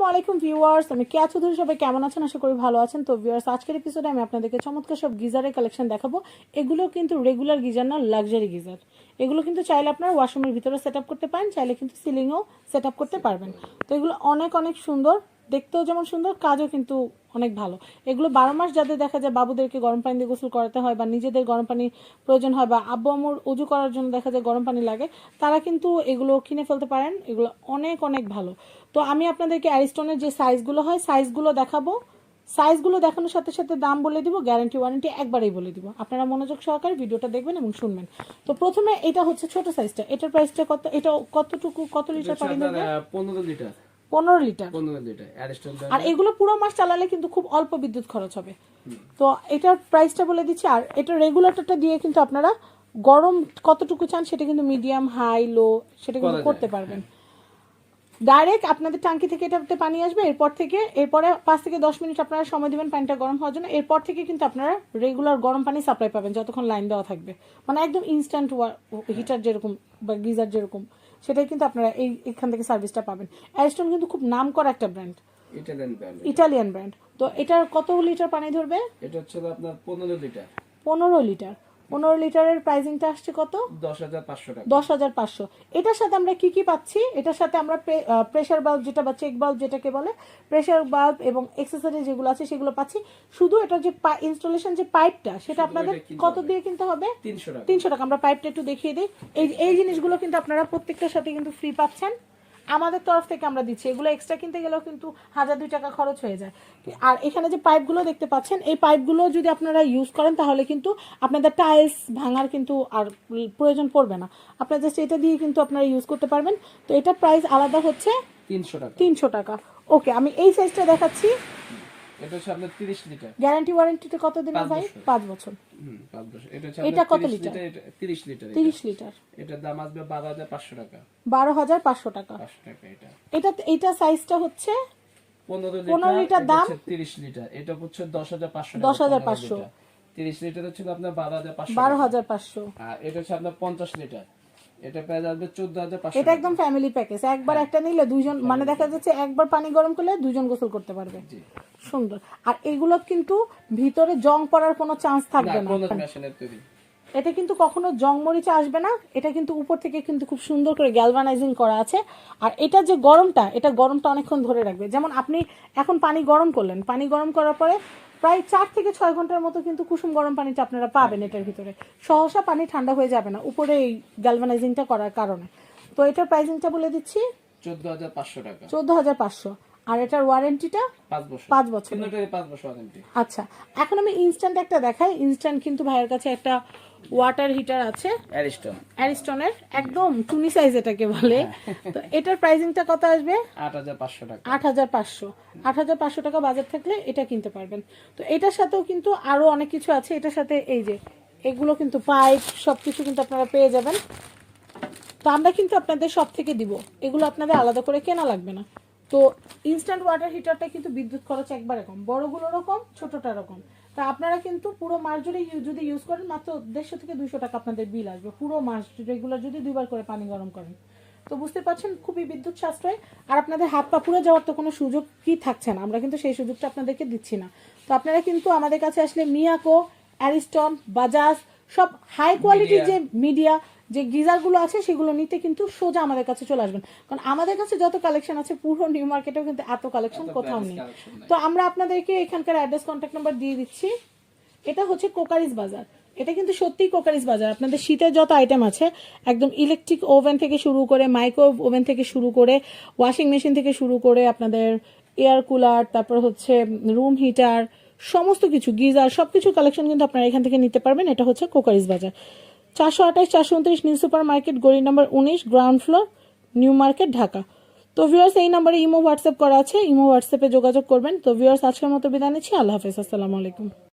আলাইকুম ভিউয়ার্স, আমি কেয়া চৌধুরী। সবাই কেমন আছেন? আশা করি ভালো আছেন। তো ভিউয়ার্স, আজকের এপিসোডে আমি আপনাদেরকে চমৎকার সব গিজারের কালেকশন দেখাবো। এগুলো কিন্তু রেগুলার গিজার না, লাক্সারি গিজার। এগুলো কিন্তু চাইলে আপনারা ওয়াশরুমের ভিতরে সেট আপ করতে পারেন, চাইলে কিন্তু সিলিংও সেট আপ করতে পারবেন। তো এগুলো অনেক অনেক সুন্দর, দেখতেও যেমন সুন্দর, কাজও কিন্তু অনেক ভালো। এগুলো 12 মাস যাদের দেখা যায় বাবুদেরকে গরম পানি দিয়ে গোসল করাতে হয়, বা নিজেদের গরম পানি প্রয়োজন হয়, বা আব্বু আম্মুর উজু করার জন্য দেখা যায় গরম পানি লাগে, তারা কিন্তু এগুলো কিনে ফেলতে পারেন। এগুলো অনেক অনেক ভালো। তো আমি আপনাদেরকে অ্যারিস্টনের যে সাইজগুলো হয় সাইজগুলো দেখাবো। সাইজগুলো দেখানোর সাথে সাথে দাম বলে দিব, গ্যারান্টি ওয়ারেন্টি একবারেই বলে দিব। আপনারা মনোযোগ সহকারে ভিডিওটা দেখবেন এবং শুনবেন। তো প্রথমে এটা হচ্ছে ছোট সাইজটা। এটার প্রাইসটা কত? এটা কতটুকু, কত লিটার পানি দেবে? 15 লিটার। 15 লিটার। 15 litre Ariston. আর এগুলো পুরো মাস চালালে কিন্তু খুব অল্প বিদ্যুৎ খরচ হবে। তো এটার প্রাইসটা বলে দিচ্ছি। আর এটা রেগুলেটরটা দিয়ে কিন্তু আপনারা গরম কতটুকু চান সেটা কিন্তু মিডিয়াম, হাই, লো সেটা কিন্তু করতে পারবেন। ডাইরেক্ট আপনাদের ট্যাঙ্কি থেকে এটাতে পানি আসবে, এরপরে 5 থেকে 10 মিনিট আপনারা সময় দিবেন পানিটা গরম হওয়ার জন্য। এরপর থেকে কিন্তু আপনারা রেগুলার গরম পানি সাপ্লাই পাবেন যতক্ষণ লাইন দেওয়া থাকবে। মানে একদম ইনস্ট্যান্ট হিটার যেরকম বা গিজার যেরকম, সেটাই কিন্তু আপনারা এখান থেকে সার্ভিসটা পাবেন। অ্যারিস্টন কিন্তু খুব নাম করা একটা ব্র্যান্ড, ইটালিয়ান ব্র্যান্ড। তো এটার কত লিটার পানি ধরবে? এটা হচ্ছে আপনার 15 লিটার। 15 লিটার। 15 লিটারের প্রাইসিংটা আসছে কত? 10,500 টাকা। 10,500। এটার সাথে আমরা কি কি পাচ্ছি? এটার সাথে আমরা প্রেসার বাল্ব যেটা বা চেক বাল্ব যেটাকে বলে, প্রেসার বাল্ব এবং অ্যাকসেসরি যেগুলো আছে সেগুলো পাচ্ছি। শুধু এটা যে ইনস্টলেশন যে পাইপটা, সেটা আপনাদের কত দিয়ে কিনতে হবে? 300 টাকা। 300 টাকা। আমরা পাইপটা একটু দেখিয়ে দিই। এই জিনিসগুলো কিন্তু আপনারা প্রত্যেকটার সাথে কিন্তু ফ্রি পাচ্ছেন, আমাদের তরফ থেকে আমরা দিচ্ছি। এগুলো এক্সট্রা কিনতে গেলেও কিন্তু 1000-2 টাকা খরচ হয়ে যায়। আর এখানে যে পাইপগুলো দেখতে পাচ্ছেন, এই পাইপগুলো যদি আপনারা ইউজ করেন তাহলে কিন্তু আপনাদের টাইলস ভাঙার কিন্তু আর প্রয়োজন পড়বে না। আপনারা জাস্ট এটা দিয়ে কিন্তু আপনারা ইউজ করতে পারবেন। তো এটা প্রাইস আলাদা হচ্ছে 300 টাকা। 300 টাকা। ওকে, আমি এই সাইজটা দেখাচ্ছি। এটা হচ্ছে আপনার 30 লিটার। গ্যারান্টি ওয়ারেন্টিটা কত দিনের ভাই? 5 বছর। 5 বছর। এটা কত লিটার? 30 লিটার। 30 লিটার। এটার দাম আসবে 12,500 টাকা। 12,500 টাকা। 500 টাকা এটা। এটা সাইজটা হচ্ছে 15 লিটার, দাম 30 লিটার। এটা হচ্ছে 10,500 টাকা। 10,500। 30 লিটার হচ্ছে আপনার 12,500। 12,500। আর এটা হচ্ছে আপনার 50 লিটার। এটা প্রাইস আসবে 14,500। এটা একদম ফ্যামিলি প্যাকেজ। একবার একটা নিলে দুইজন, মানে দেখা যাচ্ছে একবার পানি গরম করলে দুইজন গোসল করতে পারবে। সুন্দর। আর এগুলো কিন্তু ভিতরে জং পড়ার কোনো চান্স থাকবে না। এটা কিন্তু কখনো জং মরিচা আসবে না। এটা কিন্তু উপর থেকে কিন্তু খুব সুন্দর করে গ্যালভানাইজিং করা আছে। আর এটা যে গরমটা অনেকক্ষণ ধরে রাখবে। যেমন আপনি এখন পানি গরম করলেন, পানি গরম করার পরে প্রায় 4 থেকে 6 ঘন্টার মতো কিন্তু কুসুম গরম পানিটা আপনারা পাবেন। এটার ভিতরে সহসা পানি ঠান্ডা হয়ে যাবে না, উপরে এই গ্যালভানাইজিংটা করার কারণে। তো এটার প্রাইসিংটা বলে দিচ্ছি, 14,500 টাকা। 14,500। আর এটার ওয়ারেন্টিটা 5 বছর। 5 বছর। 5 বছর ওয়ারেন্টি। আচ্ছা, এখন আমি ইনস্ট্যান্ট একটা দেখাই। ইনস্ট্যান্ট কিন্তু ভাইয়ের কাছে একটা ওয়াটার হিটার আছে, অ্যারিস্টনের একদম টুনি সাইজ এটাকে বলে। তো এটার প্রাইসিংটা কত আসবে? 8,500 টাকা। 8,500 টাকা বাজার থাকলে এটা কিনতে পারবেন। তো এটার সাথেও কিন্তু আরো অনেক কিছু আছে। এটার সাথে এই যে এগুলো কিন্তু পাইপ সবকিছু কিন্তু আপনারা পেয়ে যাবেন। তো আমরা কিন্তু আপনাদের সব থেকে দিব, এগুলো আপনাদের আলাদা করে কেনা লাগবে না। তো ইনস্ট্যান্ট ওয়াটার হিটারটা কিন্তু বিদ্যুৎ খরচ একবার কম, বড়গুলো রকম, ছোটটা রকম। তা আপনারা কিন্তু পুরো মাস জুড়ে যদি ইউজ করেন মাত্র 150 থেকে 200 টাকা আপনাদের বিল আসবে পুরো মাস, রেগুলার যদি 2বার করে পানি গরম করেন। তো বুঝতে পারছেন খুবই বিদ্যুৎ সাশ্রয়। আর আপনাদের হাত পা পুড়ে যাওয়ার তো কোনো সুযোগ কি থাকছে না, আমরা কিন্তু সেই সুযোগটা আপনাদেরকে দিচ্ছি না। তো আপনারা কিন্তু আমাদের কাছে আসলে মিয়াকো, অ্যারিস্টন, বাজাজ সব হাই কোয়ালিটির যে মিডিয়া যে গিজারগুলো আছে সেগুলো নিতে কিন্তু সোজা আমাদের কাছে চলে আসবেন। কারণ আমাদের কাছে যত কালেকশন আছে পুরো নিউ মার্কেটেও কিন্তু এত কালেকশন কোথাও নেই। তো আমরা আপনাদেরকে এখানকার অ্যাড্রেস, কন্ট্যাক্ট নাম্বার দিয়ে দিচ্ছি। এটা হচ্ছে কোকারিস বাজার। এটা কিন্তু সত্যিই কোকারিস বাজার। আপনাদের শীতের যত আইটেম আছে, একদম ইলেকট্রিক ওভেন থেকে শুরু করে, মাইক্রোওয়েভ ওভেন থেকে শুরু করে, ওয়াশিং মেশিন থেকে শুরু করে, আপনাদের এয়ার কুলার, তারপর হচ্ছে রুম হিটার, সমস্ত কিছু গিজার, সবকিছু কালেকশন কিন্তু আপনারা এখান থেকে নিতে পারবেন। এটা হচ্ছে কোকারিস বাজার, 428 429 নিউ সুপার মার্কেট, গলি number 19, ground floor, new market, Dhaka. তো ভিউয়ার্স, এই নাম্বারে ইমো হোয়াটসঅ্যাপ করা আছে, ইমো হোয়াটসঅ্যাপে যোগাযোগ করবেন। তো ভিউয়ার্স, আজকের মতো বিদায় নিচ্ছি। আল্লাহ হাফেজ, আসসালামু আলাইকুম।